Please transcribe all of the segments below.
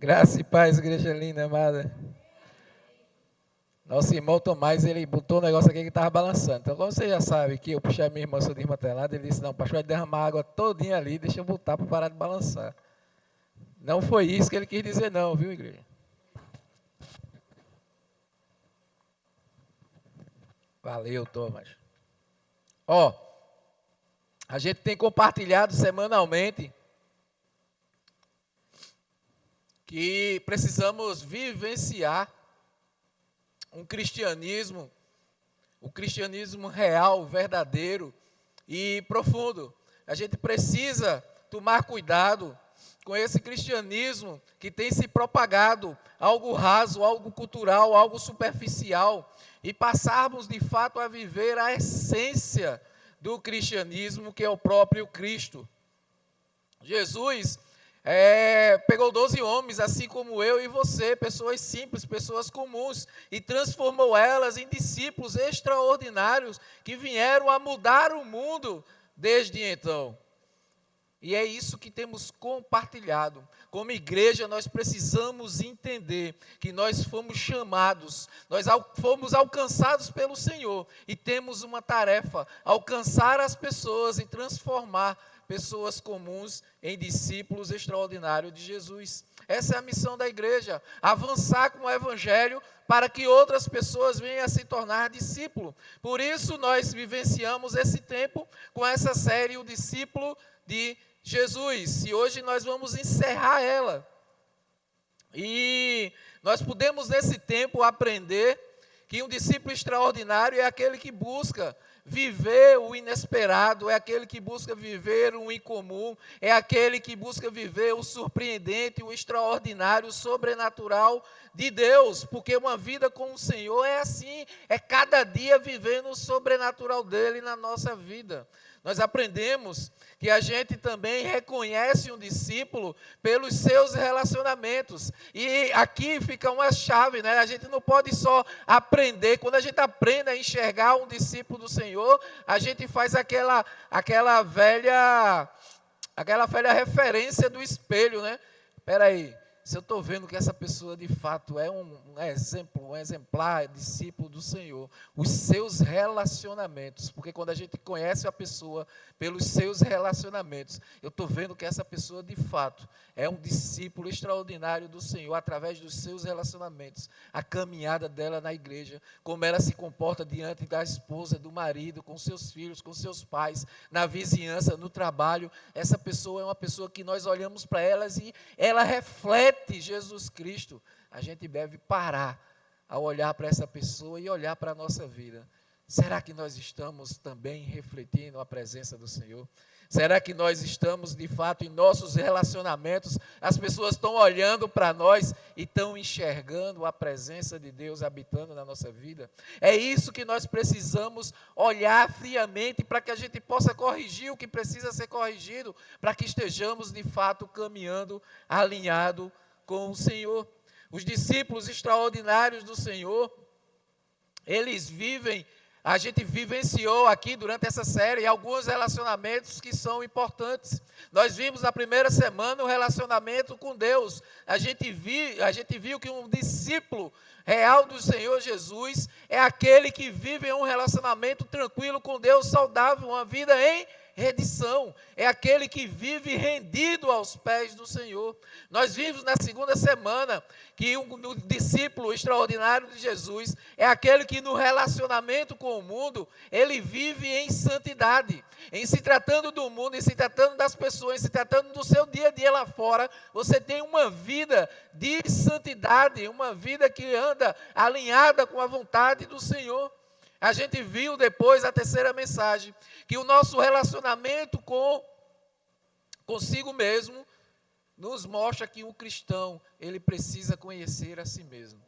Graça e paz, igreja linda, amada. Nosso irmão Tomás, ele botou um negócio aqui que estava balançando. Então, como você já sabe que eu puxei a minha irmã, sou desmantelada, ele disse, não, o pastor vai derramar água todinha ali, deixa eu botar para parar de balançar. Não foi isso que ele quis dizer não, viu, igreja? Valeu, Thomas. Ó, a gente tem compartilhado semanalmente que precisamos vivenciar um cristianismo, o cristianismo real, verdadeiro e profundo. A gente precisa tomar cuidado com esse cristianismo que tem se propagado, algo raso, algo cultural, algo superficial, e passarmos de fato a viver a essência do cristianismo, que é o próprio Cristo. Jesus pegou 12 homens, assim como eu e você, pessoas simples, pessoas comuns, e transformou elas em discípulos extraordinários que vieram a mudar o mundo desde então. E é isso que temos compartilhado. Como igreja, nós precisamos entender que nós fomos chamados, nós fomos alcançados pelo Senhor e temos uma tarefa: alcançar as pessoas e transformar pessoas comuns em discípulos extraordinários de Jesus. Essa é a missão da igreja: avançar com o evangelho para que outras pessoas venham a se tornar discípulo. Por isso nós vivenciamos esse tempo com essa série, O Discípulo de Jesus, e hoje nós vamos encerrar ela. E nós podemos nesse tempo aprender que um discípulo extraordinário é aquele que busca viver o inesperado, é aquele que busca viver o incomum, é aquele que busca viver o surpreendente, o extraordinário, o sobrenatural de Deus, porque uma vida com o Senhor é assim, é cada dia vivendo o sobrenatural dele na nossa vida. Nós aprendemos que a gente também reconhece um discípulo pelos seus relacionamentos. E aqui fica uma chave, né? A gente não pode só aprender. Quando a gente aprende a enxergar um discípulo do Senhor, a gente faz aquela velha referência do espelho, né? Espera aí. Se eu estou vendo que essa pessoa de fato é um exemplar, discípulo do Senhor, os seus relacionamentos, porque quando a gente conhece a pessoa pelos seus relacionamentos, eu estou vendo que essa pessoa de fato é um discípulo extraordinário do Senhor, através dos seus relacionamentos, a caminhada dela na igreja, como ela se comporta diante da esposa, do marido, com seus filhos, com seus pais, na vizinhança, no trabalho. Essa pessoa é uma pessoa que nós olhamos para elas e ela reflete Jesus Cristo. A gente deve parar a olhar para essa pessoa e olhar para a nossa vida. Será que nós estamos também refletindo a presença do Senhor? Será que nós estamos, de fato, em nossos relacionamentos, as pessoas estão olhando para nós e estão enxergando a presença de Deus habitando na nossa vida? É isso que nós precisamos olhar friamente para que a gente possa corrigir o que precisa ser corrigido, para que estejamos, de fato, caminhando alinhado com o Senhor. Os discípulos extraordinários do Senhor, eles vivem. A gente vivenciou aqui durante essa série alguns relacionamentos que são importantes. Nós vimos na primeira semana o relacionamento com Deus. A gente viu que um discípulo real do Senhor Jesus é aquele que vive um relacionamento tranquilo com Deus, saudável, uma vida em redição, é aquele que vive rendido aos pés do Senhor. Nós vimos na segunda semana que um discípulo extraordinário de Jesus é aquele que no relacionamento com o mundo, ele vive em santidade. Em se tratando do mundo, em se tratando das pessoas, em se tratando do seu dia a dia lá fora, você tem uma vida de santidade, uma vida que anda alinhada com a vontade do Senhor. A gente viu depois, a terceira mensagem, que o nosso relacionamento consigo mesmo nos mostra que o cristão, ele precisa conhecer a si mesmo.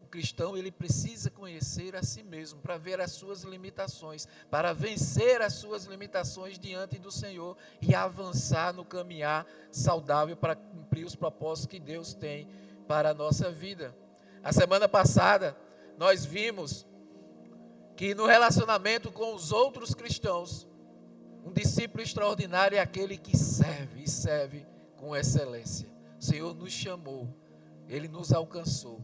O cristão, ele precisa conhecer a si mesmo para ver as suas limitações, para vencer as suas limitações diante do Senhor e avançar no caminhar saudável para cumprir os propósitos que Deus tem para a nossa vida. A semana passada, nós vimos que no relacionamento com os outros cristãos, um discípulo extraordinário é aquele que serve, e serve com excelência. O Senhor nos chamou, Ele nos alcançou,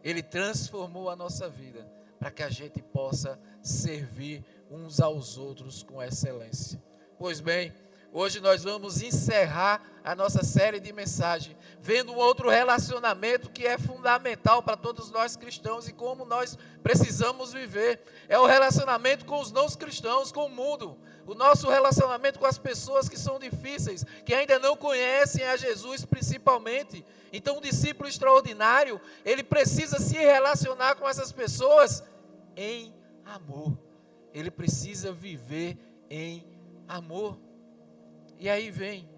Ele transformou a nossa vida para que a gente possa servir uns aos outros com excelência. Pois bem, hoje nós vamos encerrar a nossa série de mensagens, vendo um outro relacionamento que é fundamental para todos nós cristãos e como nós precisamos viver. É o relacionamento com os não cristãos, com o mundo. O nosso relacionamento com as pessoas que são difíceis, que ainda não conhecem a Jesus principalmente. Então, um discípulo extraordinário, ele precisa se relacionar com essas pessoas em amor. Ele precisa viver em amor. E aí vem,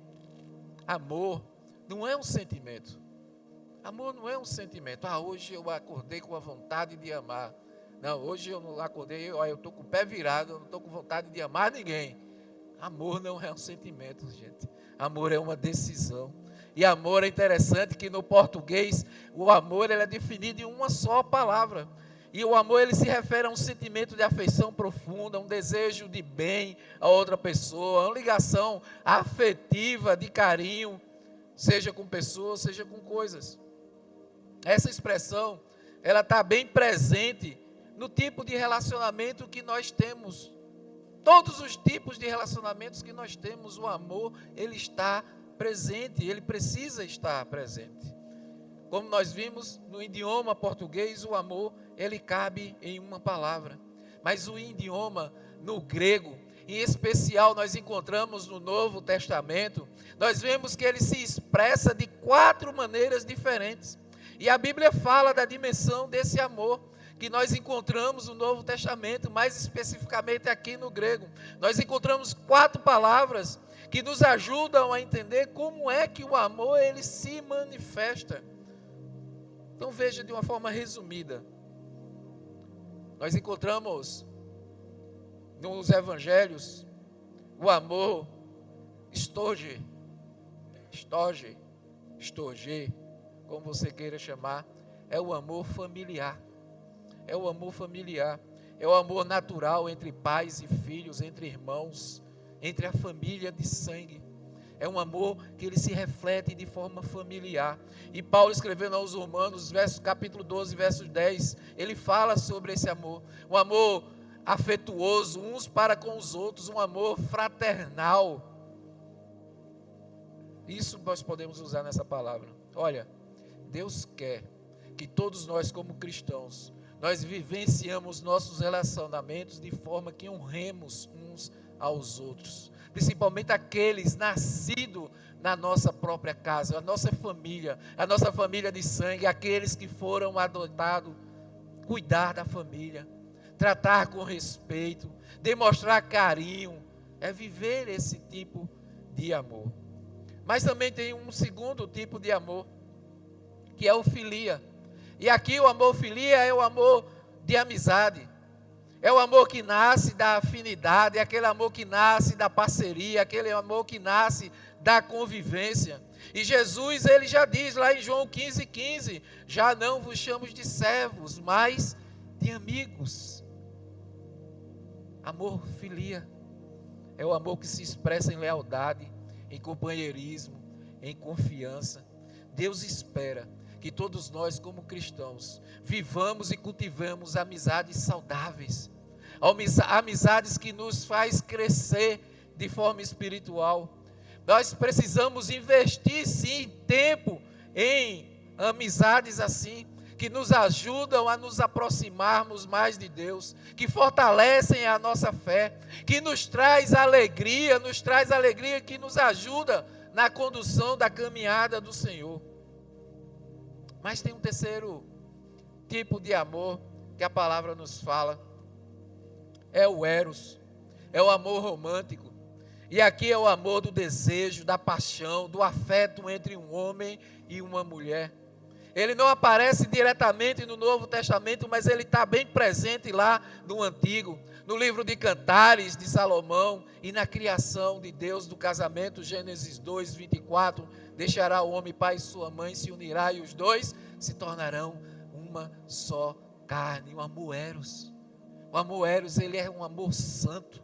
amor não é um sentimento. Amor não é um sentimento. Hoje eu acordei com a vontade de amar. Não, hoje eu não acordei, eu estou com o pé virado, eu não estou com vontade de amar ninguém. Amor não é um sentimento, gente. Amor é uma decisão. E amor é interessante que no português, o amor ele é definido em uma só palavra. E o amor ele se refere a um sentimento de afeição profunda, um desejo de bem a outra pessoa, uma ligação afetiva, de carinho, seja com pessoas, seja com coisas. Essa expressão, ela está bem presente no tipo de relacionamento que nós temos. Todos os tipos de relacionamentos que nós temos, o amor, ele está presente, ele precisa estar presente. Como nós vimos no idioma português, o amor, ele cabe em uma palavra. Mas o idioma, no grego, em especial nós encontramos no Novo Testamento, nós vemos que ele se expressa de 4 maneiras diferentes. E a Bíblia fala da dimensão desse amor que nós encontramos no Novo Testamento, mais especificamente aqui no grego. Nós encontramos 4 palavras que nos ajudam a entender como é que o amor ele se manifesta. Então veja de uma forma resumida. Nós encontramos nos evangelhos o amor storge, como você queira chamar, é o amor familiar. É o amor familiar, é o amor natural entre pais e filhos, entre irmãos, entre a família de sangue. É um amor que ele se reflete de forma familiar. E Paulo escrevendo aos Romanos, capítulo 12, verso 10, ele fala sobre esse amor. Um amor afetuoso, uns para com os outros, um amor fraternal. Isso nós podemos usar nessa palavra. Olha, Deus quer que todos nós como cristãos, nós vivenciamos nossos relacionamentos de forma que honremos uns aos outros. Principalmente aqueles nascidos na nossa própria casa, a nossa família de sangue, aqueles que foram adotados, cuidar da família, tratar com respeito, demonstrar carinho, é viver esse tipo de amor. Mas também tem um segundo tipo de amor, que é o filia. E aqui o amor filia é o amor de amizade. É o amor que nasce da afinidade, é aquele amor que nasce da parceria, aquele amor que nasce da convivência. E Jesus, ele já diz lá em João 15:15, já não vos chamo de servos, mas de amigos. Amor filia é o amor que se expressa em lealdade, em companheirismo, em confiança. Deus espera que todos nós como cristãos vivamos e cultivamos amizades saudáveis, amizades que nos faz crescer de forma espiritual. Nós precisamos investir sim tempo em amizades assim, que nos ajudam a nos aproximarmos mais de Deus, que fortalecem a nossa fé, que nos traz alegria que nos ajuda na condução da caminhada do Senhor. Mas tem um terceiro tipo de amor que a palavra nos fala, é o eros, é o amor romântico. E aqui é o amor do desejo, da paixão, do afeto entre um homem e uma mulher. Ele não aparece diretamente no Novo Testamento, mas ele está bem presente lá no Antigo, no livro de Cantares de Salomão e na criação de Deus do casamento, Gênesis 2:24, deixará o homem pai e sua mãe, se unirá e os dois se tornarão uma só carne. O amor eros. O amor eros, ele é um amor santo,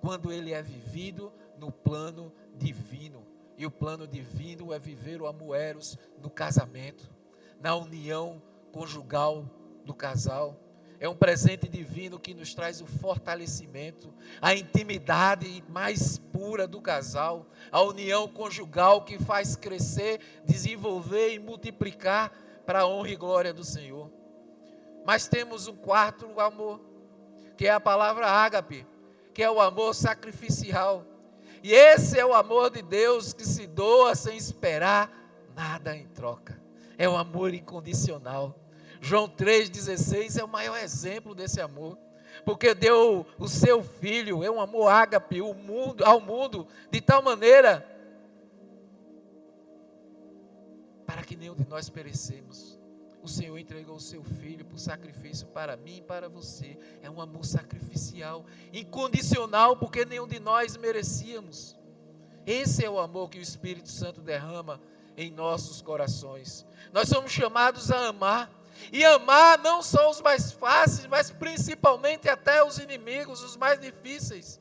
quando ele é vivido no plano divino. E o plano divino é viver o amor eros no casamento, na união conjugal do casal. É um presente divino que nos traz o fortalecimento, a intimidade mais pura do casal, a união conjugal que faz crescer, desenvolver e multiplicar para a honra e glória do Senhor. Mas temos um quarto amor, que é a palavra ágape, que é o amor sacrificial. E esse é o amor de Deus que se doa sem esperar nada em troca. É um amor incondicional. João 3,16 é o maior exemplo desse amor. Porque deu o seu filho, é um amor ágape ao mundo, de tal maneira para que nenhum de nós perecemos. O Senhor entregou o seu filho por sacrifício para mim e para você. É um amor sacrificial, incondicional, porque nenhum de nós merecíamos. Esse é o amor que o Espírito Santo derrama em nossos corações. Nós somos chamados a amar. E amar não só os mais fáceis, mas principalmente até os inimigos, os mais difíceis.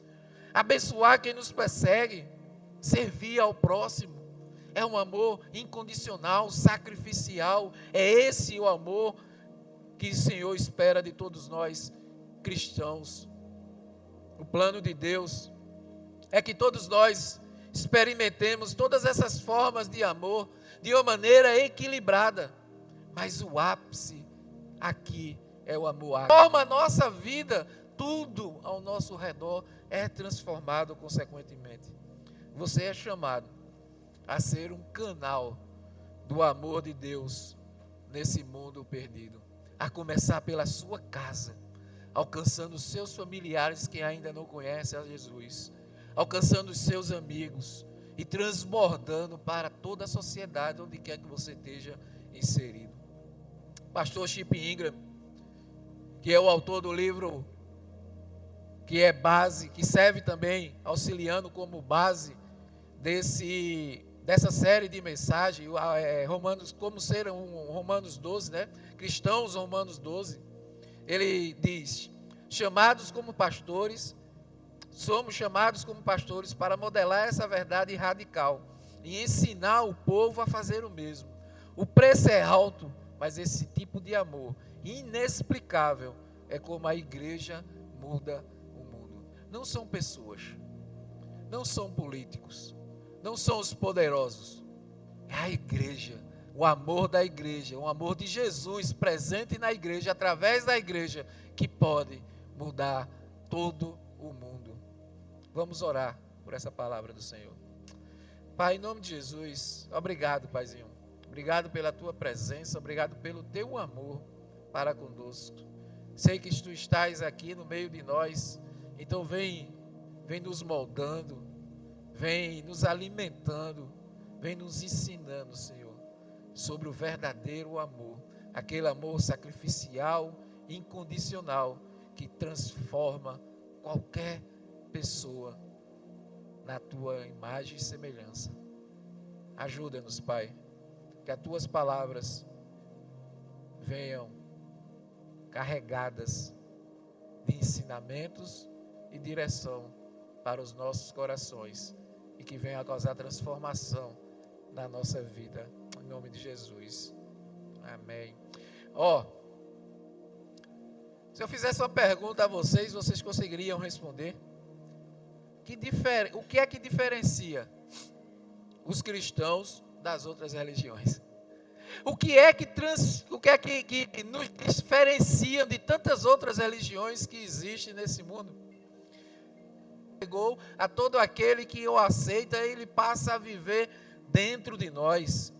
Abençoar quem nos persegue, servir ao próximo. É um amor incondicional, sacrificial. É esse o amor que o Senhor espera de todos nós cristãos. O plano de Deus é que todos nós experimentemos todas essas formas de amor de uma maneira equilibrada. Mas o ápice aqui é o amor. Forma a nossa vida, tudo ao nosso redor é transformado consequentemente. Você é chamado a ser um canal do amor de Deus nesse mundo perdido. A começar pela sua casa, alcançando os seus familiares que ainda não conhecem a Jesus, alcançando os seus amigos e transbordando para toda a sociedade onde quer que você esteja inserido. Pastor Chip Ingram, que é o autor do livro que é base, que serve também auxiliando como base dessa série de mensagens, Romanos, como ser Romanos 12, né? Cristãos, Romanos 12. Ele diz: chamados como pastores, somos chamados como pastores para modelar essa verdade radical e ensinar o povo a fazer o mesmo. O preço é alto, mas esse tipo de amor inexplicável é como a igreja muda o mundo. Não são pessoas, não são políticos, não são os poderosos. É a igreja, o amor da igreja, o amor de Jesus presente na igreja, através da igreja, que pode mudar todo o mundo. Vamos orar por essa palavra do Senhor. Pai, em nome de Jesus, obrigado, Paizinho. Obrigado pela tua presença, obrigado pelo teu amor para conosco. Sei que tu estás aqui no meio de nós, então vem nos moldando, vem nos alimentando, vem nos ensinando, Senhor, sobre o verdadeiro amor, aquele amor sacrificial, incondicional, que transforma qualquer pessoa na tua imagem e semelhança. Ajuda-nos, Pai, que as tuas palavras venham carregadas de ensinamentos e direção para os nossos corações e que venham a causar transformação na nossa vida, em nome de Jesus. Amém. Se eu fizesse uma pergunta a vocês, vocês conseguiriam responder? O que é que diferencia os cristãos das outras religiões? O que é que nos diferencia de tantas outras religiões que existem nesse mundo? Chegou a todo aquele que o aceita, ele passa a viver dentro de nós.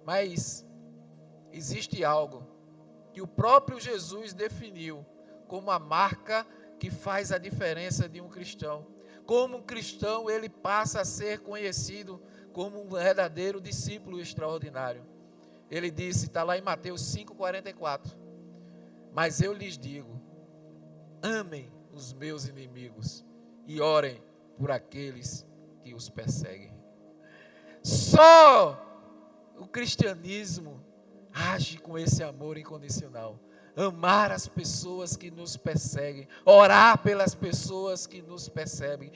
Mas existe algo que o próprio Jesus definiu como a marca que faz a diferença de um cristão. Como um cristão, ele passa a ser conhecido como um verdadeiro discípulo extraordinário. Ele disse, está lá em Mateus 5,44. Mas eu lhes digo, amem os meus inimigos e orem por aqueles que os perseguem. Só o cristianismo age com esse amor incondicional. Amar as pessoas que nos perseguem, orar pelas pessoas que nos perseguem,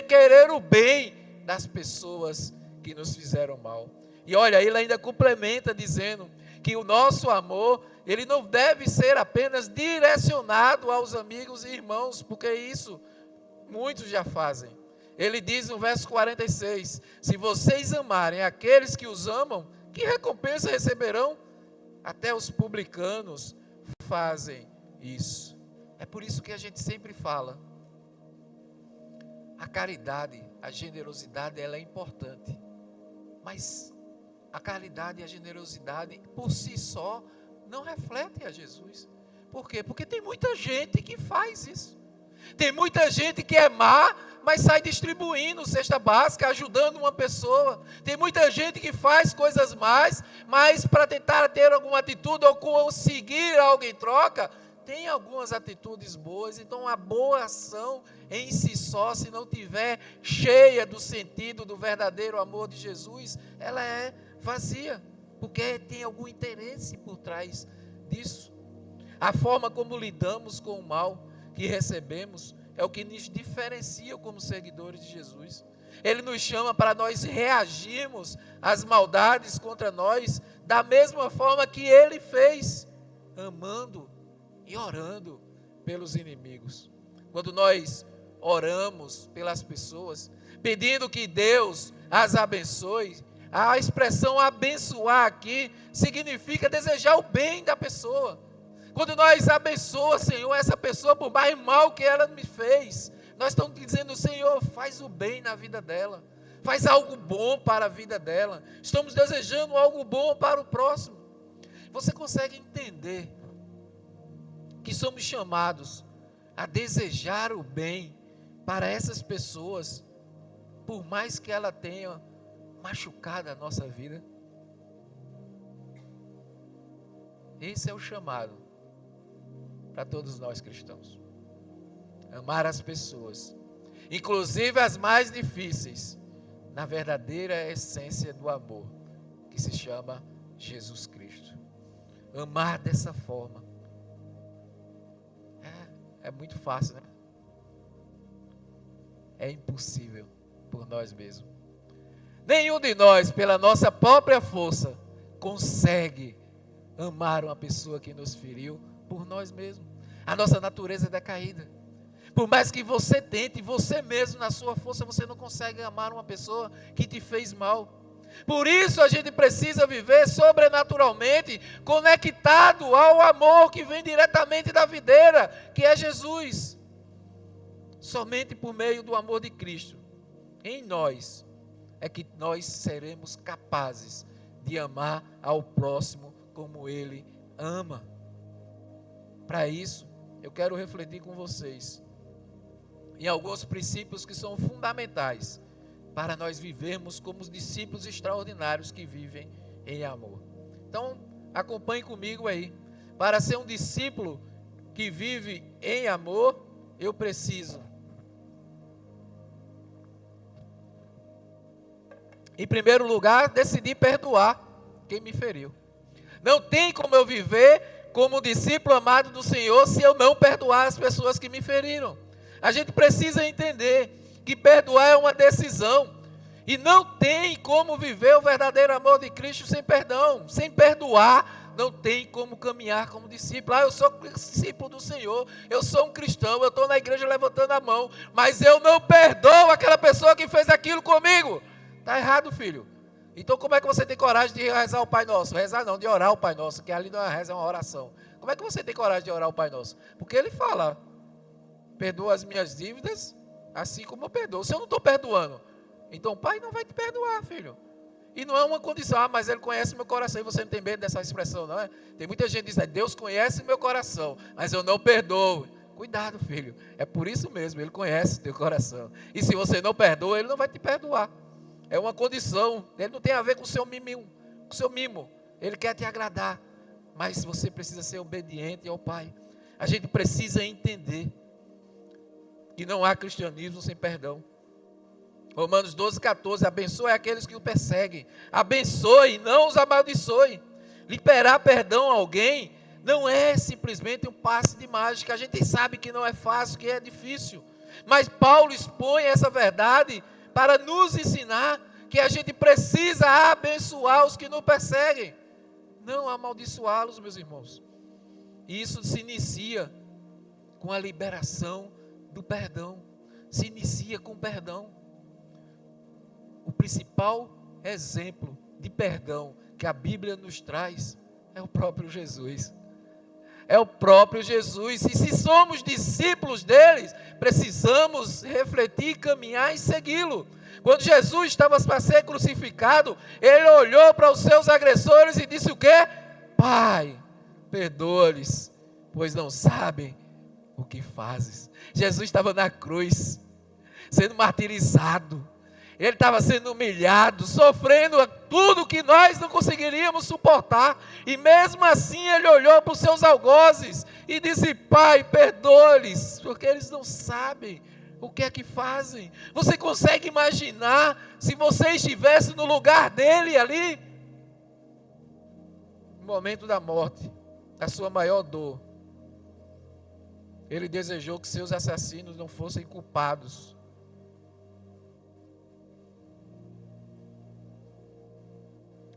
querer o bem das pessoas que nos fizeram mal. E olha, ele ainda complementa dizendo que o nosso amor, ele não deve ser apenas direcionado aos amigos e irmãos, porque isso muitos já fazem. Ele diz no verso 46, se vocês amarem aqueles que os amam, que recompensa receberão? Até os publicanos fazem isso. É por isso que a gente sempre fala, a caridade, a generosidade, ela é importante. Mas a caridade e a generosidade, por si só, não refletem a Jesus. Por quê? Porque tem muita gente que faz isso. Tem muita gente que é má, mas sai distribuindo cesta básica, ajudando uma pessoa. Tem muita gente que faz coisas más, mas para tentar ter alguma atitude ou conseguir algo em troca, tem algumas atitudes boas. Então a boa ação em si só, se não tiver cheia do sentido do verdadeiro amor de Jesus, ela é vazia, porque tem algum interesse por trás disso. A forma como lidamos com o mal que recebemos é o que nos diferencia como seguidores de Jesus. Ele nos chama para nós reagirmos às maldades contra nós da mesma forma que ele fez, amando e orando pelos inimigos. Quando nós oramos pelas pessoas, pedindo que Deus as abençoe, a expressão abençoar aqui significa desejar o bem da pessoa. Quando nós abençoamos, Senhor, essa pessoa, por mais mal que ela me fez, nós estamos dizendo, Senhor, faz o bem na vida dela, faz algo bom para a vida dela, estamos desejando algo bom para o próximo. Você consegue entender que somos chamados a desejar o bem para essas pessoas, por mais que ela tenha machucado a nossa vida? Esse é o chamado para todos nós cristãos. Amar as pessoas, inclusive as mais difíceis, na verdadeira essência do amor, que se chama Jesus Cristo. Amar dessa forma. É muito fácil, né? É impossível por nós mesmos. Nenhum de nós, pela nossa própria força, consegue amar uma pessoa que nos feriu por nós mesmos. A nossa natureza é decaída. Por mais que você tente, você mesmo, na sua força, você não consegue amar uma pessoa que te fez mal. Por isso a gente precisa viver sobrenaturalmente, conectado ao amor que vem diretamente da videira, que é Jesus. Somente por meio do amor de Cristo, em nós, é que nós seremos capazes de amar ao próximo como Ele ama. Para isso, eu quero refletir com vocês em alguns princípios que são fundamentais para nós vivermos como os discípulos extraordinários que vivem em amor. Então, acompanhe comigo aí. Para ser um discípulo que vive em amor, eu preciso, em primeiro lugar, decidir perdoar quem me feriu. Não tem como eu viver como discípulo amado do Senhor se eu não perdoar as pessoas que me feriram. A gente precisa entender que perdoar é uma decisão. E não tem como viver o verdadeiro amor de Cristo sem perdão. Sem perdoar, não tem como caminhar como discípulo. Eu sou discípulo do Senhor, eu sou um cristão, eu estou na igreja levantando a mão, mas eu não perdoo aquela pessoa que fez aquilo comigo. Está errado, filho. Então como é que você tem coragem de rezar o Pai Nosso? Rezar não, de orar o Pai Nosso, que ali não é uma reza, é uma oração. Como é que você tem coragem de orar o Pai Nosso? Porque ele fala, perdoa as minhas dívidas, assim como eu perdoo. Se eu não estou perdoando, então o Pai não vai te perdoar, filho. E não é uma condição, mas Ele conhece meu coração. E você não tem medo dessa expressão, não é? Tem muita gente que diz, Deus conhece meu coração, mas eu não perdoo. Cuidado, filho. É por isso mesmo, Ele conhece teu coração. E se você não perdoa, Ele não vai te perdoar. É uma condição. Ele não tem a ver com o seu mimo. Ele quer te agradar. Mas você precisa ser obediente ao Pai. A gente precisa entender que não há cristianismo sem perdão. Romanos 12, 14, abençoe aqueles que o perseguem, abençoe, não os amaldiçoe. Liberar perdão a alguém não é simplesmente um passe de mágica. A gente sabe que não é fácil, que é difícil, mas Paulo expõe essa verdade para nos ensinar que a gente precisa abençoar os que nos perseguem, não amaldiçoá-los, meus irmãos. E isso se inicia com a liberação do perdão, se inicia com o perdão. O principal exemplo de perdão que a Bíblia nos traz é o próprio Jesus. É o próprio Jesus. E se somos discípulos deles, precisamos refletir, caminhar e segui-lo. Quando Jesus estava para ser crucificado, ele olhou para os seus agressores e disse o quê? Pai, perdoa-lhes, pois não sabem o que fazes. Jesus estava na cruz, sendo martirizado. Ele estava sendo humilhado, sofrendo tudo que nós não conseguiríamos suportar. E mesmo assim ele olhou para os seus algozes e disse: Pai, perdoa-lhes, porque eles não sabem o que é que fazem. Você consegue imaginar se você estivesse no lugar dele ali? No momento da morte, a sua maior dor, ele desejou que seus assassinos não fossem culpados.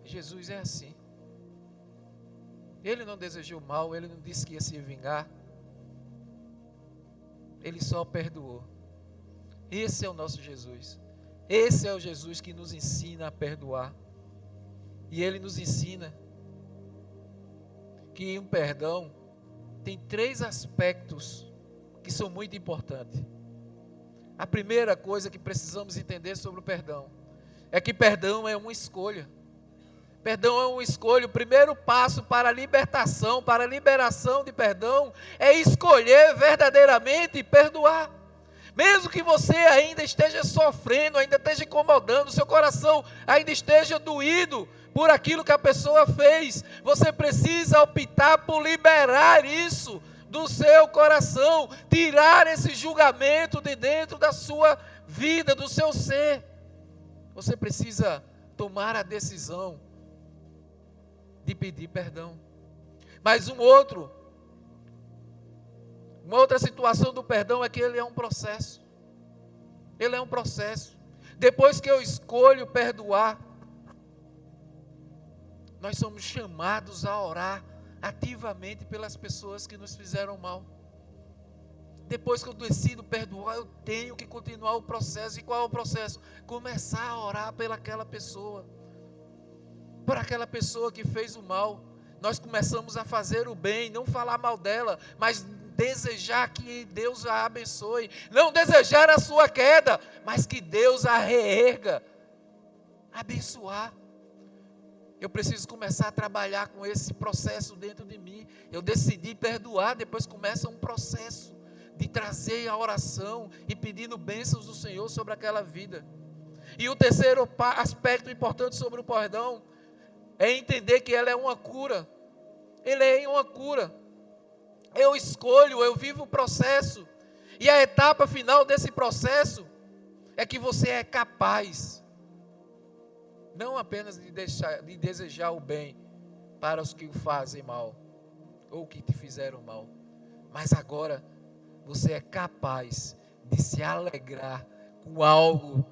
Jesus é assim. Ele não desejou mal, ele não disse que ia se vingar. Ele só perdoou. Esse é o nosso Jesus. Esse é o Jesus que nos ensina a perdoar. E ele nos ensina que um perdão tem 3 aspectos que são muito importantes. A primeira coisa que precisamos entender sobre o perdão é que perdão é uma escolha. Perdão é uma escolha. O primeiro passo para a libertação, para a liberação de perdão, é escolher verdadeiramente perdoar. Mesmo que você ainda esteja sofrendo, ainda esteja incomodando, seu coração ainda esteja doído por aquilo que a pessoa fez, você precisa optar por liberar isso do seu coração, tirar esse julgamento de dentro da sua vida, do seu ser. Você precisa tomar a decisão de pedir perdão. Mas uma outra situação do perdão é que ele é um processo. Ele é um processo. Depois que eu escolho perdoar, nós somos chamados a orar ativamente pelas pessoas que nos fizeram mal. Depois que eu decido perdoar, eu tenho que continuar o processo. E qual é o processo? Começar a orar pelaquela pessoa. Por aquela pessoa que fez o mal. Nós começamos a fazer o bem, não falar mal dela, mas desejar que Deus a abençoe. Não desejar a sua queda, mas que Deus a reerga. Abençoar. Eu preciso começar a trabalhar com esse processo dentro de mim. Eu decidi perdoar, depois começa um processo de trazer a oração e pedindo bênçãos do Senhor sobre aquela vida. E o terceiro aspecto importante sobre o perdão é entender que ela é uma cura. Ele é uma cura. Eu escolho, eu vivo o processo. E a etapa final desse processo é que você é capaz, não apenas de desejar o bem para os que o fazem mal, ou que te fizeram mal, mas agora você é capaz de se alegrar com algo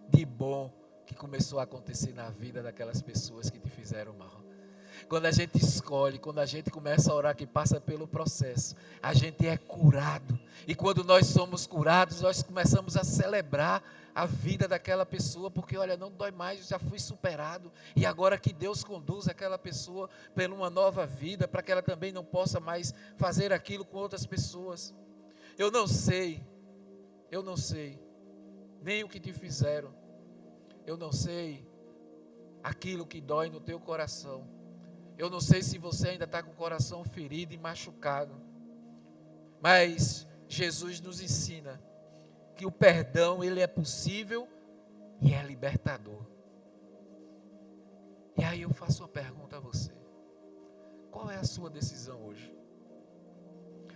de bom que começou a acontecer na vida daquelas pessoas que te fizeram mal. Quando a gente escolhe, quando a gente começa a orar, que passa pelo processo, a gente é curado. E quando nós somos curados, nós começamos a celebrar a vida daquela pessoa, porque olha, não dói mais, já fui superado. E agora que Deus conduz aquela pessoa para uma nova vida, para que ela também não possa mais fazer aquilo com outras pessoas. Eu não sei, nem o que te fizeram. Eu não sei aquilo que dói no teu coração. Eu não sei se você ainda está com o coração ferido e machucado. Mas Jesus nos ensina que o perdão, ele é possível e é libertador. E aí eu faço uma pergunta a você. Qual é a sua decisão hoje?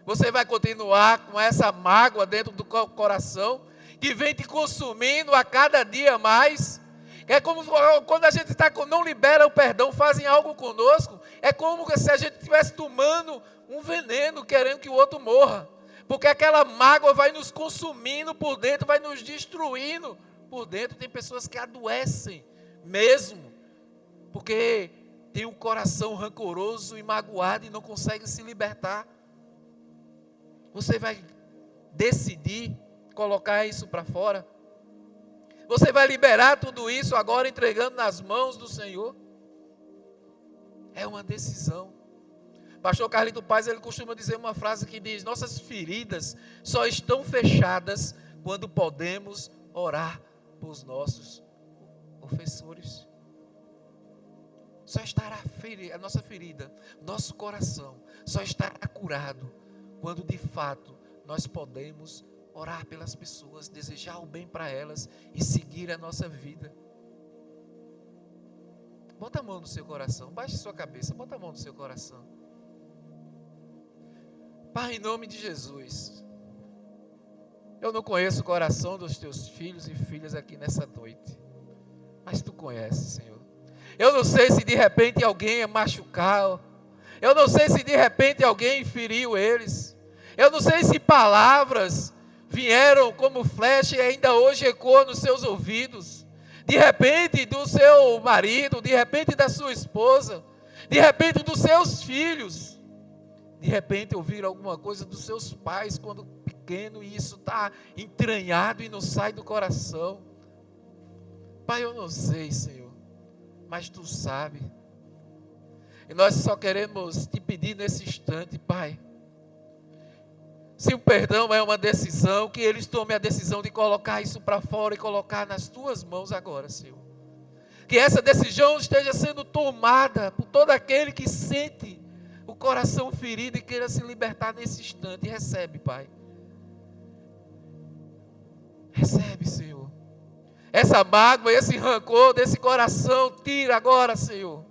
Você vai continuar com essa mágoa dentro do coração, que vem te consumindo a cada dia mais? É como quando a gente não libera o perdão, fazem algo conosco. É como se a gente estivesse tomando um veneno, querendo que o outro morra. Porque aquela mágoa vai nos consumindo por dentro, vai nos destruindo por dentro. Tem pessoas que adoecem mesmo, porque tem um coração rancoroso e magoado e não consegue se libertar. Você vai decidir colocar isso para fora? Você vai liberar tudo isso agora entregando nas mãos do Senhor? É uma decisão. Pastor Carlito Paz, ele costuma dizer uma frase que diz: nossas feridas só estão fechadas quando podemos orar pelos nossos ofensores. Só estará a nossa ferida, nosso coração, só estará curado quando de fato nós podemos orar pelas pessoas, desejar o bem para elas e seguir a nossa vida. Bota a mão no seu coração, baixe sua cabeça, bota a mão no seu coração. Pai, em nome de Jesus, eu não conheço o coração dos teus filhos e filhas aqui nessa noite, mas tu conheces, Senhor. Eu não sei se de repente alguém machucou, eu não sei se de repente alguém feriu eles, eu não sei se palavras vieram como flecha e ainda hoje ecoam nos seus ouvidos, de repente do seu marido, de repente da sua esposa, de repente dos seus filhos, de repente ouvir alguma coisa dos seus pais quando pequeno e isso está entranhado e não sai do coração. Pai, eu não sei, Senhor, mas tu sabe, e nós só queremos te pedir nesse instante, Pai, se o perdão é uma decisão, que eles tomem a decisão de colocar isso para fora e colocar nas tuas mãos agora, Senhor. Que essa decisão esteja sendo tomada por todo aquele que sente o coração ferido e queira se libertar nesse instante. Recebe, Pai. Recebe, Senhor. Essa mágoa, esse rancor desse coração, tira agora, Senhor.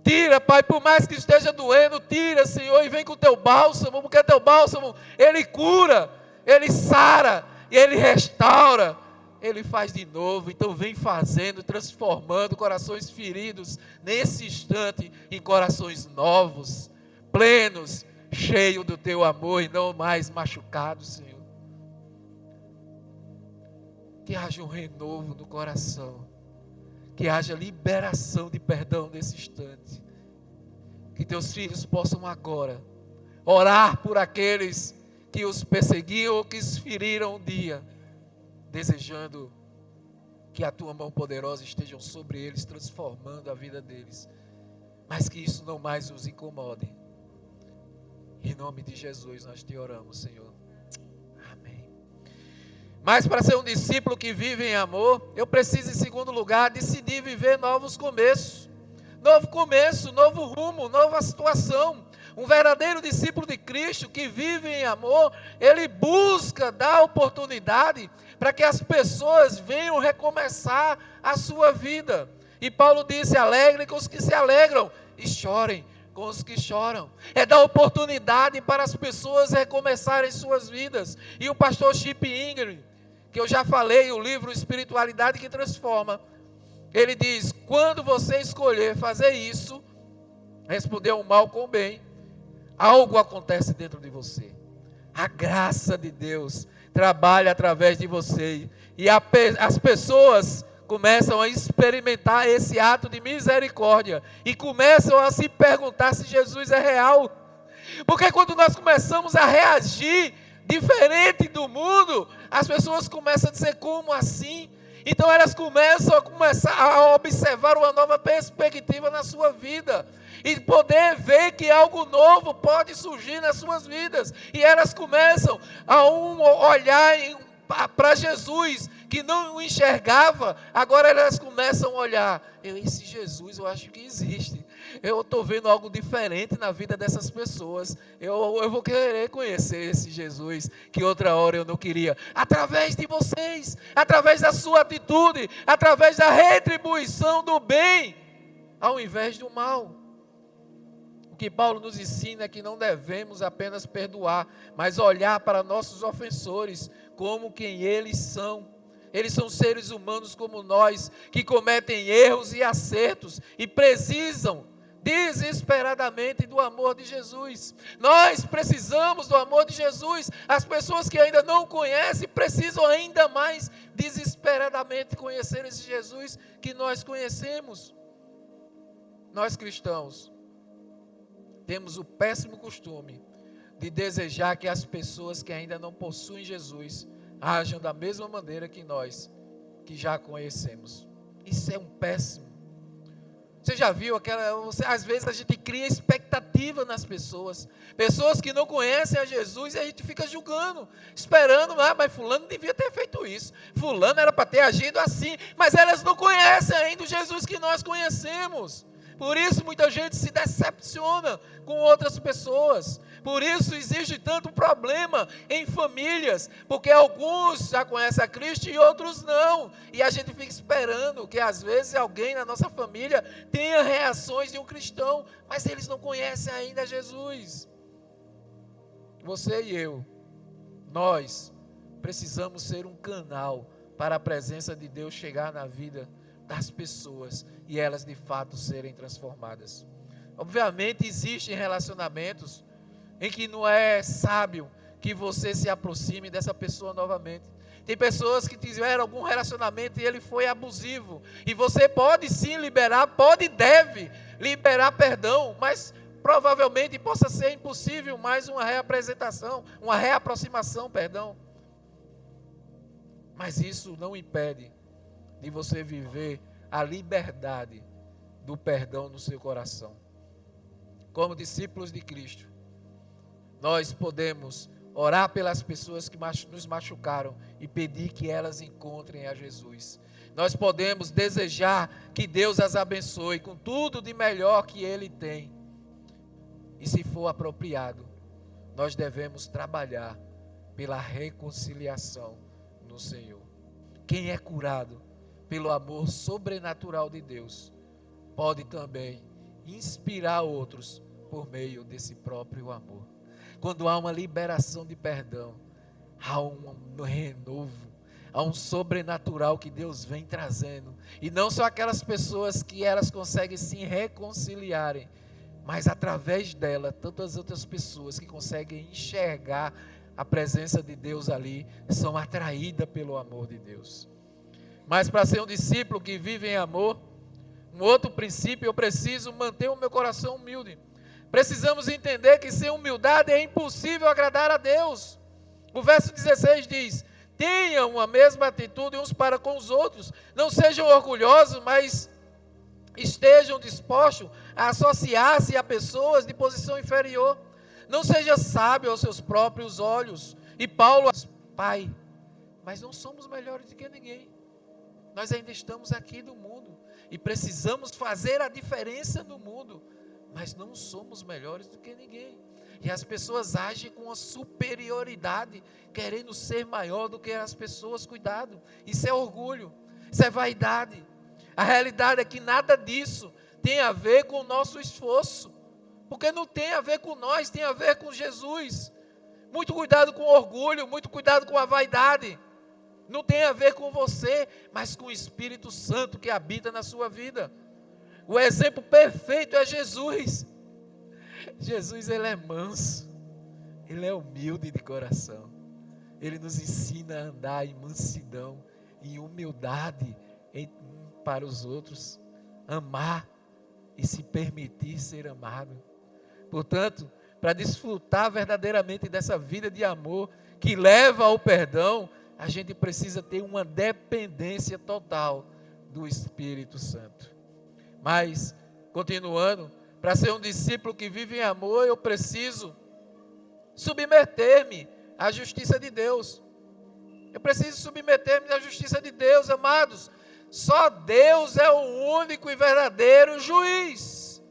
Tira, Pai, por mais que esteja doendo, tira, Senhor, e vem com o teu bálsamo, porque teu bálsamo, ele cura, ele sara, ele restaura, ele faz de novo. Então vem fazendo, transformando corações feridos, nesse instante, em corações novos, plenos, cheios do teu amor e não mais machucados, Senhor. Que haja um renovo no coração, que haja liberação de perdão nesse instante. Que teus filhos possam agora orar por aqueles que os perseguiam ou que os feriram um dia, desejando que a tua mão poderosa esteja sobre eles, transformando a vida deles, mas que isso não mais os incomode. Em nome de Jesus nós te oramos, Senhor. Amém. Mas para ser um discípulo que vive em amor, eu preciso, em segundo lugar, decidir viver novos começos. Novo começo, novo rumo, nova situação. Um verdadeiro discípulo de Cristo que vive em amor, ele busca dar oportunidade para que as pessoas venham recomeçar a sua vida. E Paulo disse: alegre com os que se alegram e chorem com os que choram. É dar oportunidade para as pessoas recomeçarem suas vidas. E o pastor Chip Ingram, que eu já falei, o livro Espiritualidade que Transforma, ele diz: quando você escolher fazer isso, responder o mal com o bem, algo acontece dentro de você. A graça de Deus trabalha através de você, e as pessoas começam a experimentar esse ato de misericórdia, e começam a se perguntar se Jesus é real. Porque quando nós começamos a reagir diferente do mundo, as pessoas começam a dizer: como assim? Então elas começam a observar uma nova perspectiva na sua vida, e poder ver que algo novo pode surgir nas suas vidas, e elas começam a olhar para Jesus, que não o enxergava. Agora elas começam a olhar: esse Jesus eu acho que existe, eu estou vendo algo diferente na vida dessas pessoas, eu vou querer conhecer esse Jesus que outra hora eu não queria, através de vocês, através da sua atitude, através da retribuição do bem, ao invés do mal. O que Paulo nos ensina é que não devemos apenas perdoar, mas olhar para nossos ofensores como quem eles são. Eles são seres humanos como nós, que cometem erros e acertos, e precisam desesperadamente do amor de Jesus. Nós precisamos do amor de Jesus. As pessoas que ainda não conhecem precisam ainda mais desesperadamente conhecer esse Jesus que nós conhecemos. Nós cristãos temos o péssimo costume de desejar que as pessoas que ainda não possuem Jesus ajam da mesma maneira que nós, que já conhecemos. Isso é um péssimo. Você já viu às vezes a gente cria expectativa nas pessoas. Pessoas que não conhecem a Jesus e a gente fica julgando, esperando, mas fulano devia ter feito isso. Fulano era para ter agido assim, mas elas não conhecem ainda o Jesus que nós conhecemos. Por isso muita gente se decepciona com outras pessoas. Por isso existe tanto problema em famílias, porque alguns já conhecem a Cristo e outros não. E a gente fica esperando que às vezes alguém na nossa família tenha reações de um cristão, mas eles não conhecem ainda Jesus. Você e eu, nós precisamos ser um canal para a presença de Deus chegar na vida das pessoas e elas de fato serem transformadas. Obviamente existem relacionamentos em que não é sábio que você se aproxime dessa pessoa novamente. Tem pessoas que tiveram algum relacionamento e ele foi abusivo, e você pode sim liberar, pode e deve liberar perdão, mas provavelmente possa ser impossível mais uma reaproximação, perdão. Mas isso não impede de você viver a liberdade do perdão no seu coração. Como discípulos de Cristo, nós podemos orar pelas pessoas que nos machucaram e pedir que elas encontrem a Jesus. Nós podemos desejar que Deus as abençoe com tudo de melhor que Ele tem. E se for apropriado, nós devemos trabalhar pela reconciliação no Senhor. Quem é curado pelo amor sobrenatural de Deus, pode também inspirar outros por meio desse próprio amor. Quando há uma liberação de perdão, há um renovo, há um sobrenatural que Deus vem trazendo. E não só aquelas pessoas que elas conseguem se reconciliarem, mas através dela, tantas outras pessoas que conseguem enxergar a presença de Deus ali, são atraídas pelo amor de Deus. Mas para ser um discípulo que vive em amor, um outro princípio, eu preciso manter o meu coração humilde. Precisamos entender que sem humildade é impossível agradar a Deus. O verso 16 diz: tenham a mesma atitude uns para com os outros, não sejam orgulhosos, mas estejam dispostos a associar-se a pessoas de posição inferior. Não seja sábio aos seus próprios olhos. E Paulo, Pai, mas não somos melhores do que ninguém. Nós ainda estamos aqui no mundo e precisamos fazer a diferença no mundo, mas não somos melhores do que ninguém. E as pessoas agem com uma superioridade, querendo ser maior do que as pessoas. Cuidado, isso é orgulho, isso é vaidade. A realidade é que nada disso tem a ver com o nosso esforço, porque não tem a ver com nós, tem a ver com Jesus. Muito cuidado com o orgulho, muito cuidado com a vaidade. Não tem a ver com você, mas com o Espírito Santo que habita na sua vida. O exemplo perfeito é Jesus. Jesus, ele é manso, ele é humilde de coração. Ele nos ensina a andar em mansidão, em humildade para os outros, amar e se permitir ser amado. Portanto, para desfrutar verdadeiramente dessa vida de amor que leva ao perdão, a gente precisa ter uma dependência total do Espírito Santo. Mas, continuando, para ser um discípulo que vive em amor, eu preciso submeter-me à justiça de Deus. Eu preciso submeter-me à justiça de Deus, amados. Só Deus é o único e verdadeiro juiz.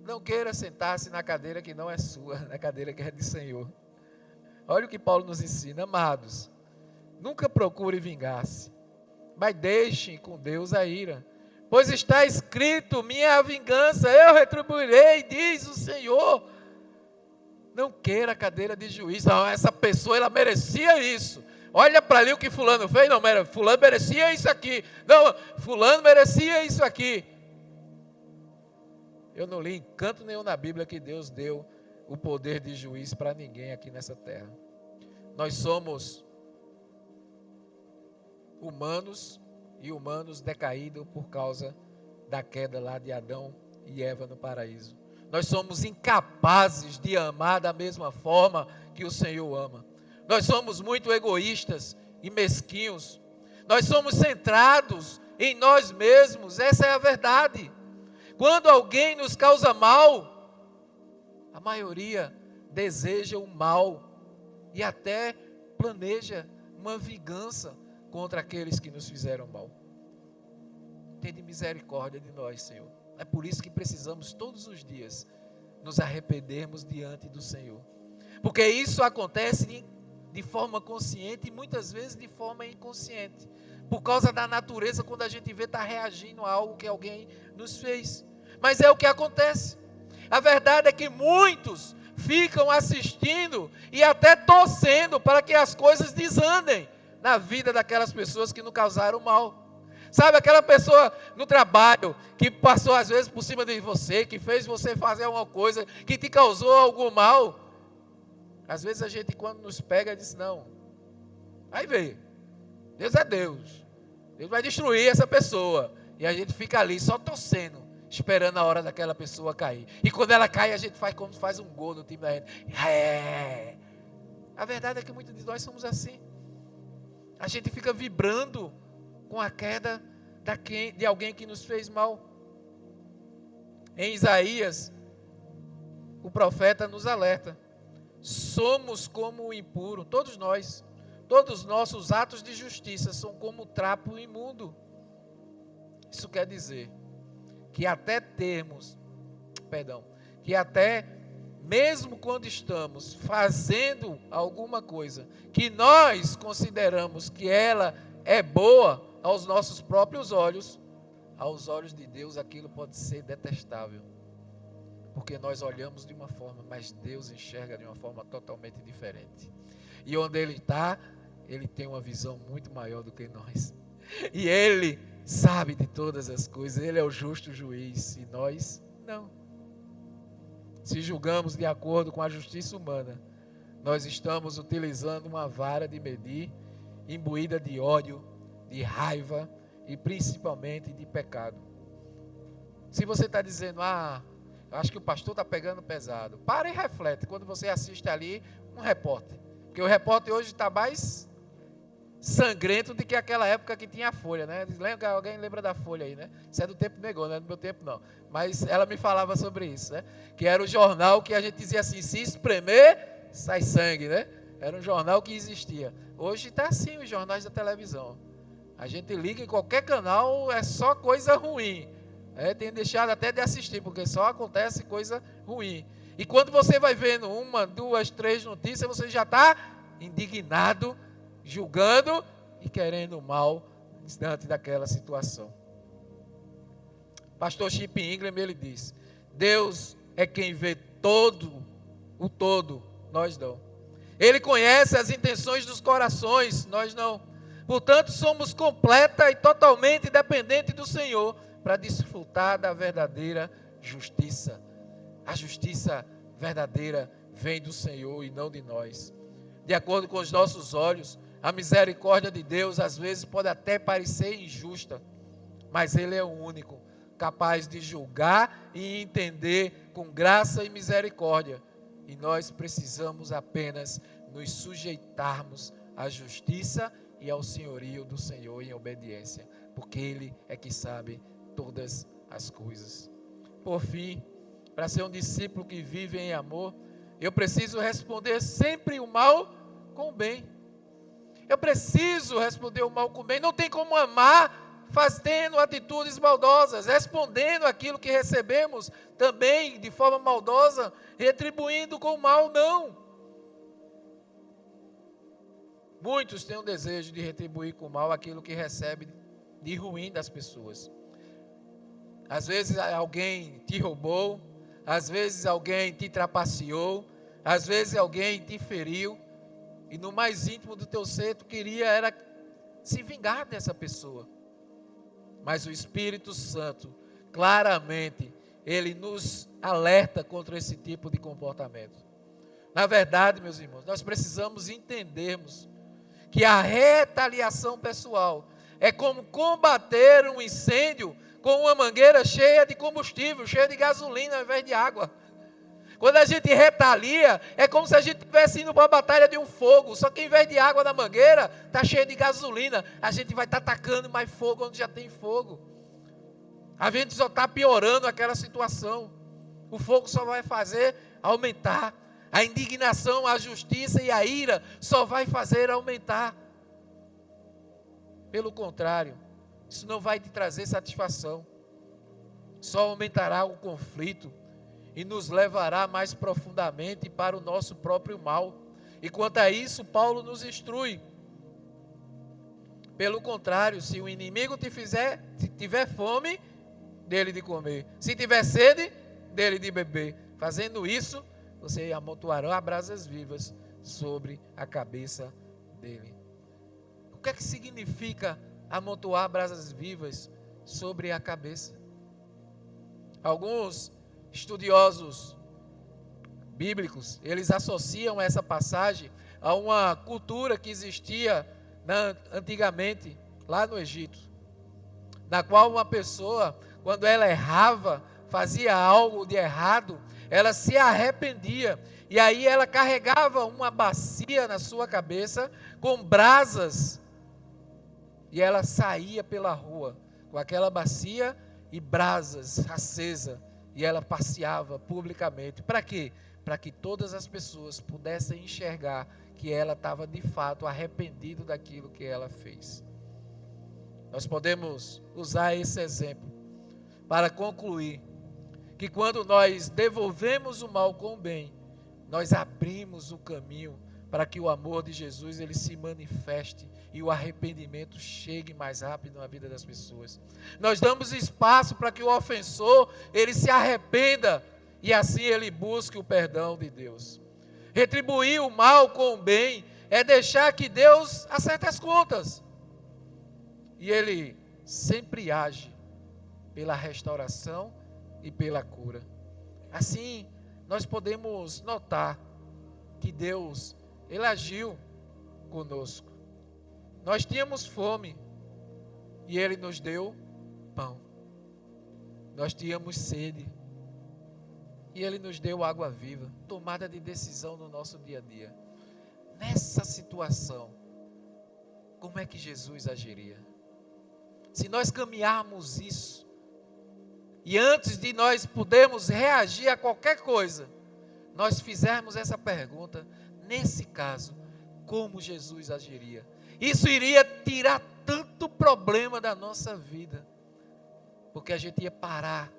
Não queira sentar-se na cadeira que não é sua, na cadeira que é do Senhor. Olha o que Paulo nos ensina, amados. Nunca procure vingar-se, mas deixem com Deus a ira. Pois está escrito: minha vingança eu retribuirei, diz o Senhor. Não queira a cadeira de juiz. Não, essa pessoa, ela merecia isso. Olha para ali o que fulano fez. Não, fulano merecia isso aqui. Não, fulano merecia isso aqui. Eu não li em canto nenhum na Bíblia que Deus deu o poder de juiz para ninguém aqui nessa terra. Nós somos humanos e humanos decaídos por causa da queda lá de Adão e Eva no paraíso. Nós somos incapazes de amar da mesma forma que o Senhor ama. Nós somos muito egoístas e mesquinhos. Nós somos centrados em nós mesmos, essa é a verdade. Quando alguém nos causa mal, a maioria deseja o mal e até planeja uma vingança contra aqueles que nos fizeram mal. Tenha misericórdia de nós, Senhor. É por isso que precisamos todos os dias nos arrependermos diante do Senhor. Porque isso acontece de forma consciente e muitas vezes de forma inconsciente. Por causa da natureza, quando a gente vê, está reagindo a algo que alguém nos fez. Mas é o que acontece. A verdade é que muitos ficam assistindo e até torcendo para que as coisas desandem na vida daquelas pessoas que nos causaram mal. Sabe, aquela pessoa no trabalho que passou às vezes por cima de você, que fez você fazer alguma coisa, que te causou algum mal. Às vezes a gente, quando nos pega, diz não. Aí vem, Deus é Deus. Deus vai destruir essa pessoa. E a gente fica ali só torcendo, esperando a hora daquela pessoa cair. E quando ela cai, a gente faz como faz um gol no time da gente. É. A verdade é que muitos de nós somos assim. A gente fica vibrando com a queda de alguém que nos fez mal. Em Isaías, o profeta nos alerta. Somos como o impuro, todos nós. Todos os nossos atos de justiça são como trapo imundo. Isso quer dizer que até mesmo quando estamos fazendo alguma coisa que nós consideramos que ela é boa aos nossos próprios olhos, aos olhos de Deus aquilo pode ser detestável. Porque nós olhamos de uma forma, mas Deus enxerga de uma forma totalmente diferente. E onde Ele está, Ele tem uma visão muito maior do que nós. E Ele sabe de todas as coisas, Ele é o justo juiz, e nós não. Se julgamos de acordo com a justiça humana, nós estamos utilizando uma vara de medir, imbuída de ódio, de raiva e principalmente de pecado. Se você está dizendo, acho que o pastor está pegando pesado, para e reflete quando você assiste ali um repórter. Porque o repórter hoje está mais sangrento do que aquela época que tinha a Folha, né? Alguém lembra da Folha aí, né? Isso é do tempo do Negão, não é do meu tempo não. Mas ela me falava sobre isso, né? Que era o jornal que a gente dizia assim, se espremer, sai sangue, né? Era um jornal que existia. Hoje está assim os jornais da televisão. A gente liga em qualquer canal, é só coisa ruim. Tem deixado até de assistir, porque só acontece coisa ruim. E quando você vai vendo 1, 2, 3 notícias, você já está indignado, julgando e querendo o mal diante daquela situação. Pastor Chip Ingram, ele diz, Deus é quem vê o todo, nós não. Ele conhece as intenções dos corações, nós não. Portanto, somos completa e totalmente dependentes do Senhor para desfrutar da verdadeira justiça. A justiça verdadeira vem do Senhor e não de nós. De acordo com os nossos olhos, a misericórdia de Deus às vezes pode até parecer injusta, mas Ele é o único capaz de julgar e entender com graça e misericórdia. E nós precisamos apenas nos sujeitarmos à justiça e ao senhorio do Senhor em obediência, porque Ele é que sabe todas as coisas. Por fim, para ser um discípulo que vive em amor, eu preciso responder sempre o mal com o bem. Eu preciso responder o mal com o bem. Não tem como amar fazendo atitudes maldosas, respondendo aquilo que recebemos também de forma maldosa, retribuindo com o mal, não. Muitos têm o desejo de retribuir com o mal aquilo que recebe de ruim das pessoas. Às vezes alguém te roubou, às vezes alguém te trapaceou, às vezes alguém te feriu, e no mais íntimo do teu ser, tu queria era se vingar dessa pessoa. Mas o Espírito Santo claramente ele nos alerta contra esse tipo de comportamento. Na verdade, meus irmãos, nós precisamos entendermos que a retaliação pessoal é como combater um incêndio com uma mangueira cheia de combustível, cheia de gasolina ao invés de água. Quando a gente retalia, é como se a gente estivesse indo para a batalha de um fogo, só que em vez de água na mangueira, está cheia de gasolina. A gente vai estar tacando mais fogo onde já tem fogo. A gente só está piorando aquela situação. O fogo só vai fazer aumentar. A indignação, a justiça e a ira só vai fazer aumentar. Pelo contrário, isso não vai te trazer satisfação. Só aumentará o conflito e nos levará mais profundamente para o nosso próprio mal. E quanto a isso, Paulo nos instrui. Pelo contrário, se o inimigo se tiver fome, dele de comer. Se tiver sede, dele de beber. Fazendo isso, você amontoará brasas vivas sobre a cabeça dele. O que é que significa amontoar brasas vivas sobre a cabeça? Alguns estudiosos bíblicos, eles associam essa passagem a uma cultura que existia antigamente, lá no Egito, na qual uma pessoa, quando ela errava, fazia algo de errado, ela se arrependia, e aí ela carregava uma bacia na sua cabeça, com brasas, e ela saía pela rua, com aquela bacia e brasas acesa, e ela passeava publicamente. Para quê? Para que todas as pessoas pudessem enxergar que ela estava de fato arrependida daquilo que ela fez. Nós podemos usar esse exemplo para concluir que quando nós devolvemos o mal com o bem, nós abrimos o caminho para que o amor de Jesus ele se manifeste e o arrependimento chegue mais rápido na vida das pessoas. Nós damos espaço para que o ofensor ele se arrependa e assim ele busque o perdão de Deus. Retribuir o mal com o bem é deixar que Deus acerte as contas. E ele sempre age pela restauração e pela cura. Assim, nós podemos notar que Deus, ele agiu conosco. Nós tínhamos fome e ele nos deu pão. Nós tínhamos sede e ele nos deu água viva. Tomada de decisão no nosso dia a dia. Nessa situação, como é que Jesus agiria? Se nós caminharmos isso, e antes de nós podermos reagir a qualquer coisa, nós fizermos essa pergunta, nesse caso, como Jesus agiria? Isso iria tirar tanto problema da nossa vida, porque a gente ia parar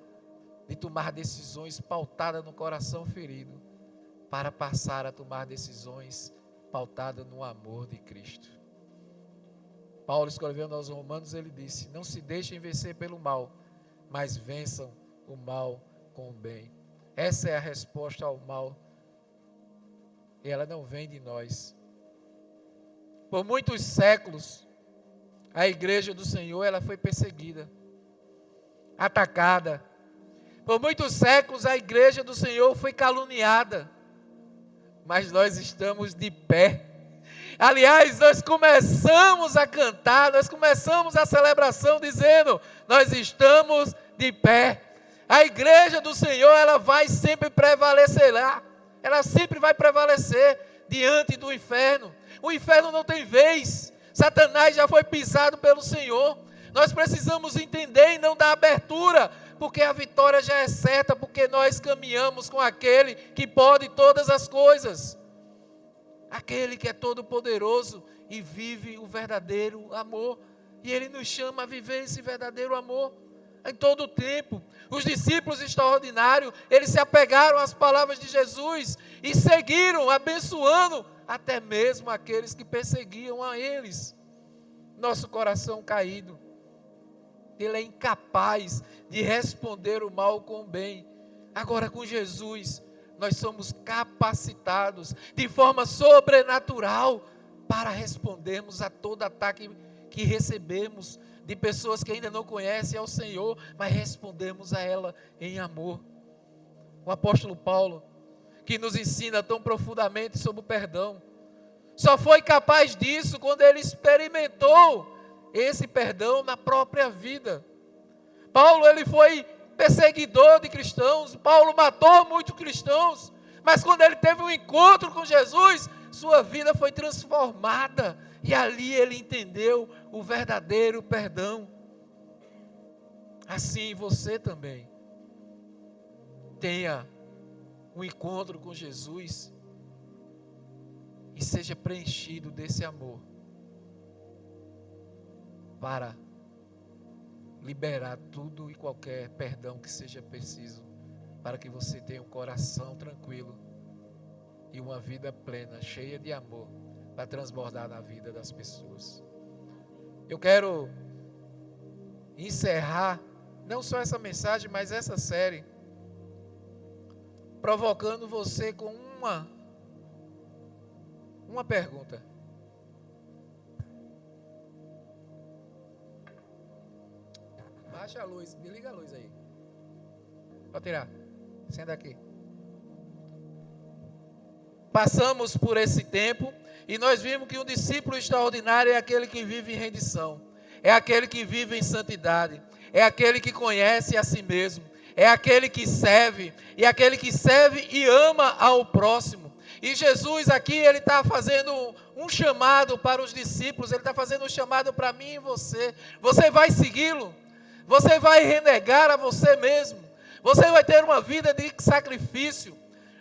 de tomar decisões pautadas no coração ferido, para passar a tomar decisões pautadas no amor de Cristo. Paulo escrevendo aos Romanos, ele disse: não se deixem vencer pelo mal, mas vençam o mal com o bem. Essa é a resposta ao mal. E ela não vem de nós. Por muitos séculos, a igreja do Senhor ela foi perseguida, atacada. Por muitos séculos, a igreja do Senhor foi caluniada. Mas nós estamos de pé. Aliás, nós começamos a cantar, nós começamos a celebração dizendo: nós estamos de pé. A igreja do Senhor, ela vai sempre prevalecer lá. Ela sempre vai prevalecer diante do inferno. O inferno não tem vez. Satanás já foi pisado pelo Senhor. Nós precisamos entender e não dar abertura, porque a vitória já é certa, porque nós caminhamos com aquele que pode todas as coisas. Aquele que é todo poderoso e vive o verdadeiro amor. E ele nos chama a viver esse verdadeiro amor em todo o tempo. Os discípulos extraordinários, eles se apegaram às palavras de Jesus e seguiram, abençoando até mesmo aqueles que perseguiam a eles. Nosso coração caído, ele é incapaz de responder o mal com o bem. Agora com Jesus, nós somos capacitados de forma sobrenatural para respondermos a todo ataque que recebemos. de pessoas que ainda não conhecem ao Senhor, mas respondemos a ela em amor. O apóstolo Paulo, que nos ensina tão profundamente sobre o perdão, só foi capaz disso quando ele experimentou esse perdão na própria vida. Paulo, ele foi perseguidor de cristãos, Paulo matou muitos cristãos, mas quando ele teve um encontro com Jesus, sua vida foi transformada, e ali ele entendeu o verdadeiro perdão. Assim você também tenha um encontro com Jesus e seja preenchido desse amor para liberar tudo e qualquer perdão que seja preciso, para que você tenha um coração tranquilo e uma vida plena, cheia de amor, para transbordar na vida das pessoas. Eu quero encerrar não só essa mensagem, mas essa série, provocando você com uma pergunta. Baixa a luz, desliga a luz aí. Pode tirar. Senta aqui. Passamos por esse tempo e nós vimos que um discípulo extraordinário é aquele que vive em rendição, é aquele que vive em santidade, é aquele que conhece a si mesmo, é aquele que serve, e aquele que serve e ama ao próximo. E Jesus aqui, ele está fazendo um chamado para os discípulos, ele está fazendo um chamado para mim e você. Você vai segui-lo? Você vai renegar a você mesmo? Você vai ter uma vida de sacrifício?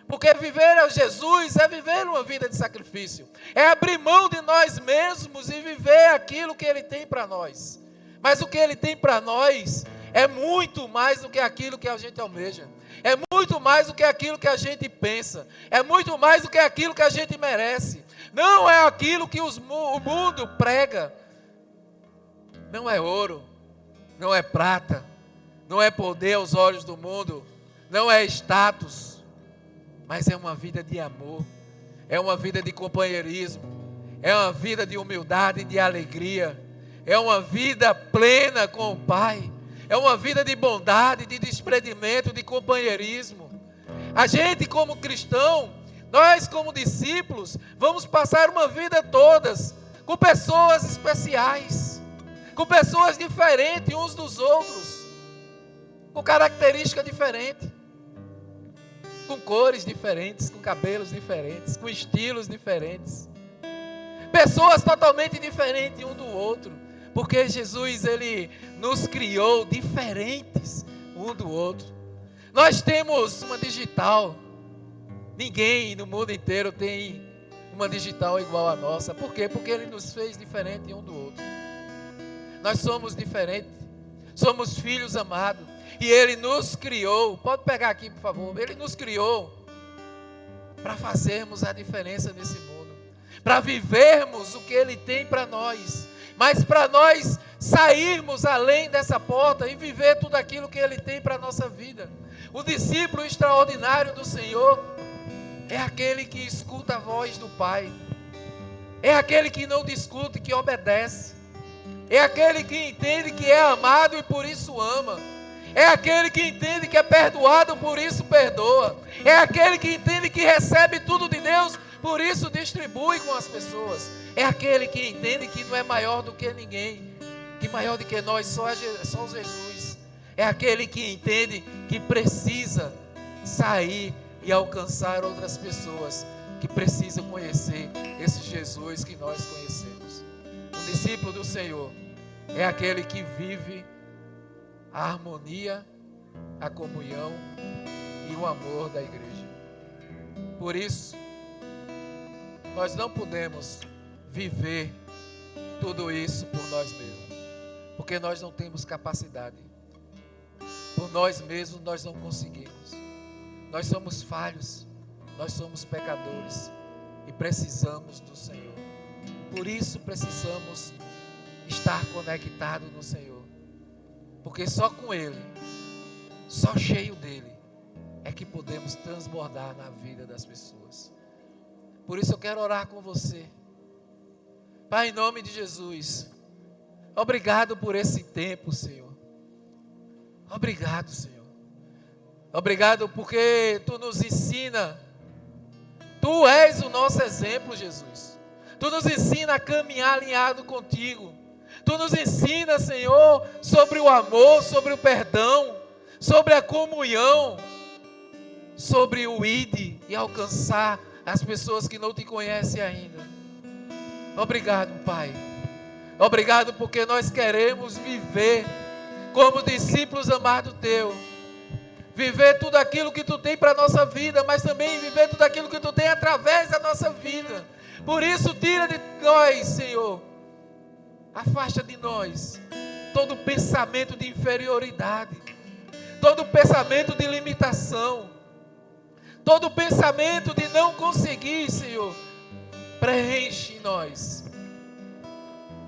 Porque viver a Jesus é viver uma vida de sacrifício, é abrir mão de nós mesmos e viver aquilo que Ele tem para nós. Mas o que Ele tem para nós é muito mais do que aquilo que a gente almeja, é muito mais do que aquilo que a gente pensa, é muito mais do que aquilo que a gente merece. Não é aquilo que o mundo prega, não é ouro, não é prata, não é poder aos olhos do mundo, não é status, mas é uma vida de amor, é uma vida de companheirismo, é uma vida de humildade e de alegria, é uma vida plena com o Pai, é uma vida de bondade, de desprendimento, de companheirismo. A gente como cristão, nós como discípulos, vamos passar uma vida todas com pessoas especiais, com pessoas diferentes uns dos outros, com características diferentes, com cores diferentes, com cabelos diferentes, com estilos diferentes, pessoas totalmente diferentes um do outro, porque Jesus, Ele nos criou diferentes um do outro. Nós temos uma digital, ninguém no mundo inteiro tem uma digital igual a nossa. Por quê? Porque Ele nos fez diferente um do outro. Nós somos diferentes, somos filhos amados, e Ele nos criou, pode pegar aqui por favor, Ele nos criou para fazermos a diferença nesse mundo, para vivermos o que Ele tem para nós, mas para nós sairmos além dessa porta e viver tudo aquilo que Ele tem para a nossa vida. O discípulo extraordinário do Senhor é aquele que escuta a voz do Pai, é aquele que não discute, que obedece, é aquele que entende que é amado e por isso ama, é aquele que entende que é perdoado, por isso perdoa, é aquele que entende que recebe tudo de Deus, por isso distribui com as pessoas, é aquele que entende que não é maior do que ninguém, que maior do que nós, só Jesus, é aquele que entende que precisa sair e alcançar outras pessoas, que precisam conhecer esse Jesus que nós conhecemos. O discípulo do Senhor é aquele que vive a harmonia, a comunhão e o amor da igreja. Por isso, nós não podemos viver tudo isso por nós mesmos, porque nós não temos capacidade. Por nós mesmos nós não conseguimos. Nós somos falhos, nós somos pecadores e precisamos do Senhor. Por isso precisamos estar conectados no Senhor, porque só com Ele, só cheio dEle, é que podemos transbordar na vida das pessoas. Por isso eu quero orar com você. Pai, em nome de Jesus, Obrigado por esse tempo, Senhor. Obrigado, Senhor. Obrigado porque Tu nos ensina. Tu és o nosso exemplo, Jesus. Tu nos ensina a caminhar alinhado contigo. Tu nos ensina, Senhor, sobre o amor, sobre o perdão, sobre a comunhão, sobre o ir e alcançar as pessoas que não te conhecem ainda. Obrigado, Pai. Obrigado porque nós queremos viver como discípulos amados Teu. Viver tudo aquilo que Tu tem para a nossa vida, mas também viver tudo aquilo que Tu tem através da nossa vida. Por isso, tira de nós, Senhor, afasta de nós todo pensamento de inferioridade, todo pensamento de limitação, todo pensamento de não conseguir, Senhor. Preenche em nós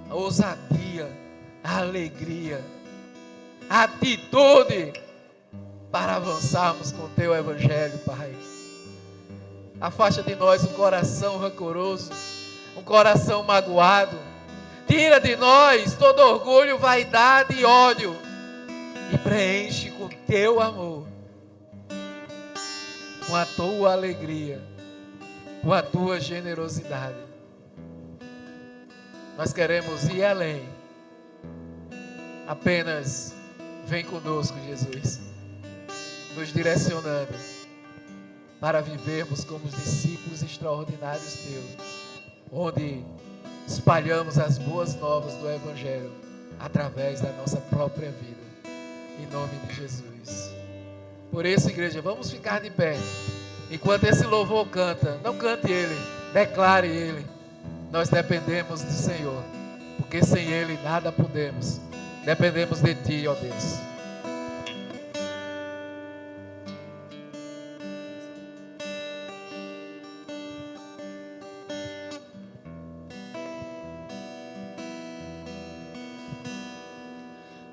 a ousadia, a alegria, a atitude para avançarmos com o Teu Evangelho, Pai. Afasta de nós um coração rancoroso, um coração magoado. Tira de nós todo orgulho, vaidade e ódio e preenche com Teu amor, com a Tua alegria, com a Tua generosidade. Nós queremos ir além. Apenas vem conosco, Jesus, nos direcionando para vivermos como os discípulos extraordinários Teus, onde espalhamos as boas novas do Evangelho através da nossa própria vida, em nome de Jesus. Por isso, igreja, vamos ficar de pé, enquanto esse louvor canta. Não cante ele, declare ele. Nós dependemos do Senhor, porque sem Ele nada podemos. Dependemos de Ti, ó Deus.